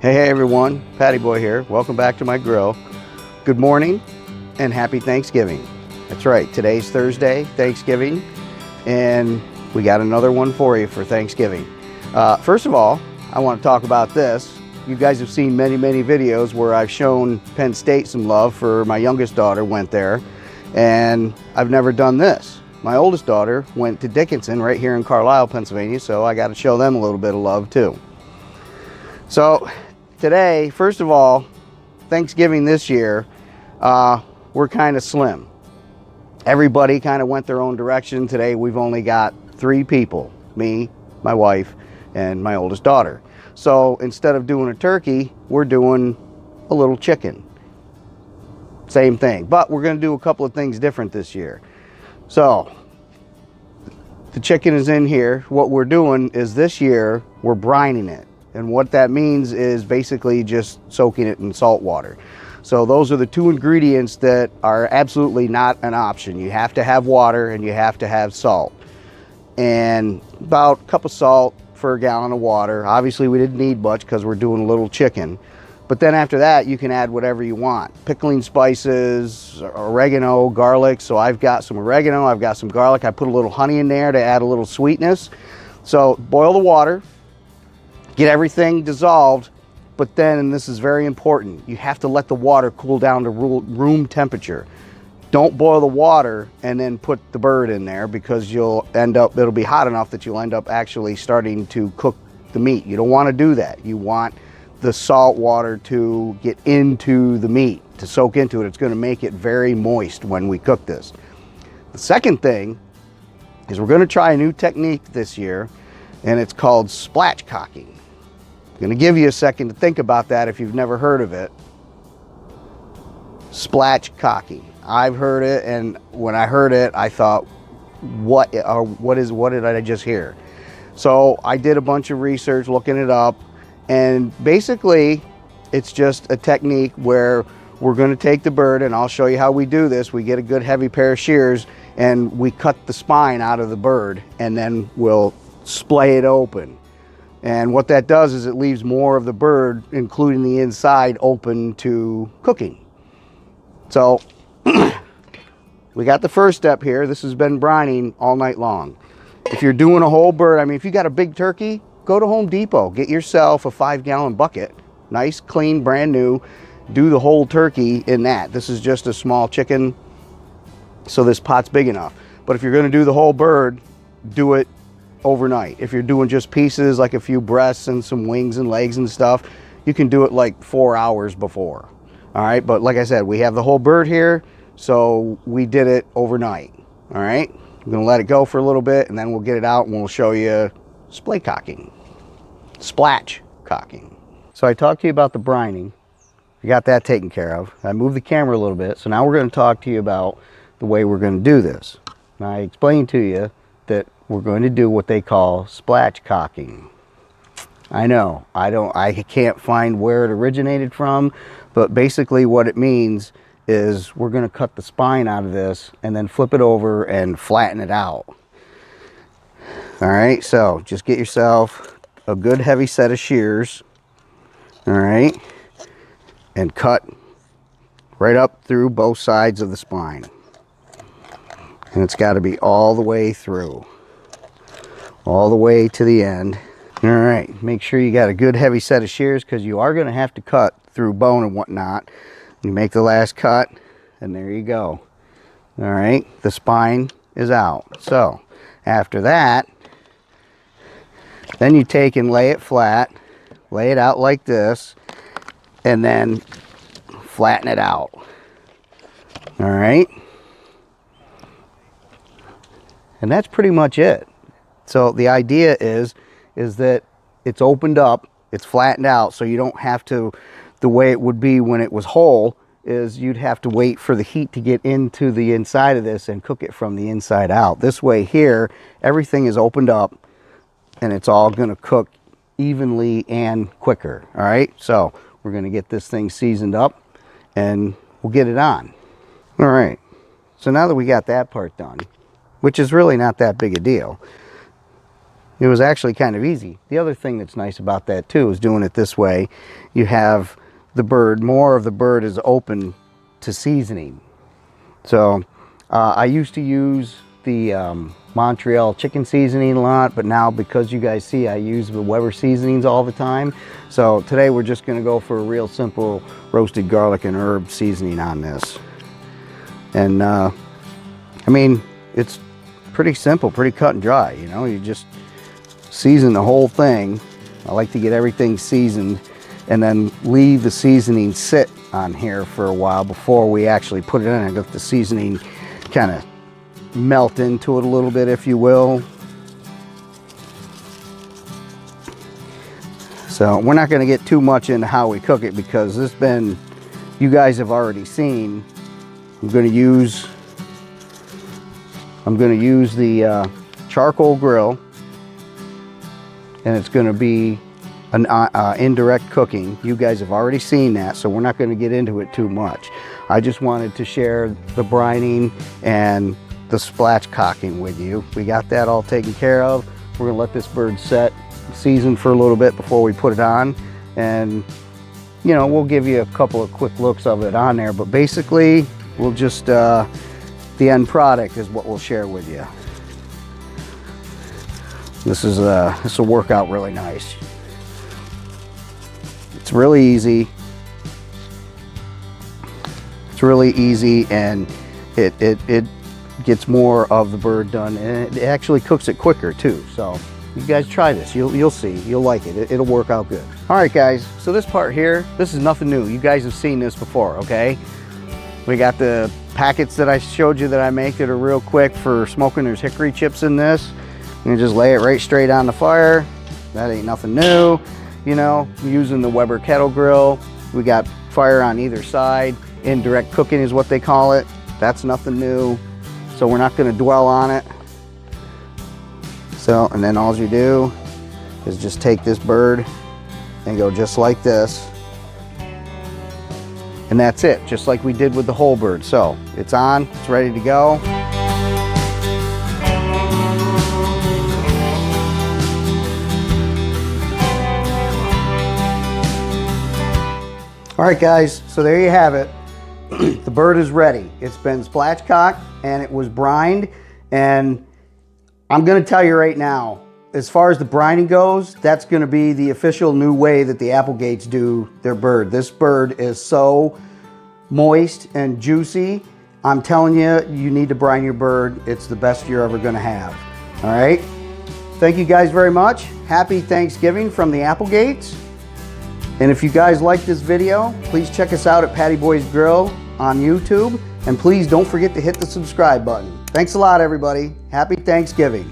Hey everyone, Patty Boy here. Welcome back to my grill. Good morning and happy Thanksgiving. That's right, today's Thursday, Thanksgiving, and we got another one for you for Thanksgiving. First of all, I want to talk about this. You guys have seen many videos where I've shown Penn State some love for my youngest daughter went there, and I've never done this. My oldest daughter went to Dickinson right here in Carlisle, Pennsylvania, so I got to show them a little bit of love too. So today, first of all, Thanksgiving this year, we're kind of slim. Everybody kind of went their own direction. Today we've only got 3 people, me, my wife, and my oldest daughter. So instead of doing a turkey, we're doing a little chicken. Same thing, but we're going to do a couple of things different this year. So the chicken is in here. What we're doing is this year we're brining it. And what that means is basically just soaking it in salt water. So those are the 2 ingredients that are absolutely not an option. You have to have water and you have to have salt. And about a cup of salt for a gallon of water. Obviously we didn't need much because we're doing a little chicken. But then after that you can add whatever you want. Pickling spices, oregano, garlic. So I've got some oregano, I've got some garlic. I put a little honey in there to add a little sweetness. So boil the water. Get everything dissolved, but then, and this is very important, you have to let the water cool down to room temperature. Don't boil the water and then put the bird in there, because you'll end up, it'll be hot enough that you'll end up actually starting to cook the meat. You don't want to do that. You want the salt water to get into the meat, to soak into it. It's going to make it very moist when we cook this. The second thing is we're going to try a new technique this year, and it's called spatchcocking. I'm going to give you a second to think about that if you've never heard of it. Spatchcocking. I've heard it, and when I heard it, I thought, what did I just hear? So I did a bunch of research looking it up, and basically it's just a technique where we're going to take the bird, and I'll show you how we do this. We get a good heavy pair of shears and we cut the spine out of the bird, and then we'll splay it open. And what that does is it leaves more of the bird, including the inside, open to cooking. So we got the first step here. This has been brining all night long. If you're doing a whole bird, I mean, if you got a big turkey, go to Home Depot. Get yourself a 5-gallon bucket. Nice, clean, brand new. Do the whole turkey in that. This is just a small chicken, so this pot's big enough. But if you're going to do the whole bird, do it overnight. If you're doing just pieces, like a few breasts and some wings and legs and stuff, you can do it like 4 hours before. All right, but like I said, we have the whole bird here, so we did it overnight. All right, I'm gonna let it go for a little bit, and then we'll get it out and we'll show you spatchcocking. So I talked to you about the brining. We got that taken care of. I moved the camera a little bit, so now we're going to talk to you about the way we're going to do this. And I explained to you that we're going to do what they call spatchcocking. I know, I can't find where it originated from, but basically what it means is we're going to cut the spine out of this and then flip it over and flatten it out. All right, so just get yourself a good heavy set of shears, all right, and cut right up through both sides of the spine. And it's got to be all the way through, all the way to the end. All right, make sure you got a good heavy set of shears, because you are going to have to cut through bone and whatnot. You make the last cut, and there you go. All right, the spine is out. So after that, then you take and lay it flat, lay it out like this, and then flatten it out. All right, and that's pretty much it. So the idea is that it's opened up, it's flattened out, so you don't have to, the way it would be when it was whole, is you'd have to wait for the heat to get into the inside of this and cook it from the inside out. This way here, everything is opened up and it's all going to cook evenly and quicker. All right, so we're going to get this thing seasoned up and we'll get it on. All right, so now that we got that part done, which is really not that big a deal, it was actually kind of easy. The other thing that's nice about that too is doing it this way. You have the bird, more of the bird is open to seasoning. So I used to use the Montreal chicken seasoning a lot, but now because you guys see I use the Weber seasonings all the time. So today we're just gonna go for a real simple roasted garlic and herb seasoning on this. And I mean, it's pretty simple, pretty cut and dry, you know. You just season the whole thing. I like to get everything seasoned and then leave the seasoning sit on here for a while before we actually put it in. I let the seasoning kind of melt into it a little bit, if you will. So we're not going to get too much into how we cook it because this been, you guys have already seen. I'm going to use the charcoal grill, and it's going to be an indirect cooking. You guys have already seen that, so we're not going to get into it too much. I just wanted to share the brining and the spatchcocking with you. We got that all taken care of. We're gonna let this bird set, season for a little bit before we put it on, and you know, we'll give you a couple of quick looks of it on there, but basically we'll just the end product is what we'll share with you. This will work out really nice. It's really easy. It's really easy, and it gets more of the bird done, and it actually cooks it quicker too. So you guys try this, you'll see, you'll like it. It'll work out good. All right guys, so this part here, this is nothing new. You guys have seen this before, okay? We got the packets that I showed you that I make that are real quick for smoking. There's hickory chips in this. You just lay it right straight on the fire. That ain't nothing new. You know, using the Weber kettle grill. We got fire on either side. Indirect cooking is what they call it. That's nothing new. So we're not going to dwell on it. So, and then all you do is just take this bird and go just like this. And that's it, just like we did with the whole bird. So it's on, it's ready to go. All right guys, so there you have it. The bird is ready. It's been spatchcocked and it was brined, and I'm gonna tell you right now, as far as the brining goes, that's gonna be the official new way that the Applegates do their bird. This bird is so moist and juicy. I'm telling you, you need to brine your bird. It's the best you're ever gonna have. All right? Thank you guys very much. Happy Thanksgiving from the Applegates. And if you guys like this video, please check us out at Pattyboy'sgrill on YouTube. And please don't forget to hit the subscribe button. Thanks a lot, everybody. Happy Thanksgiving.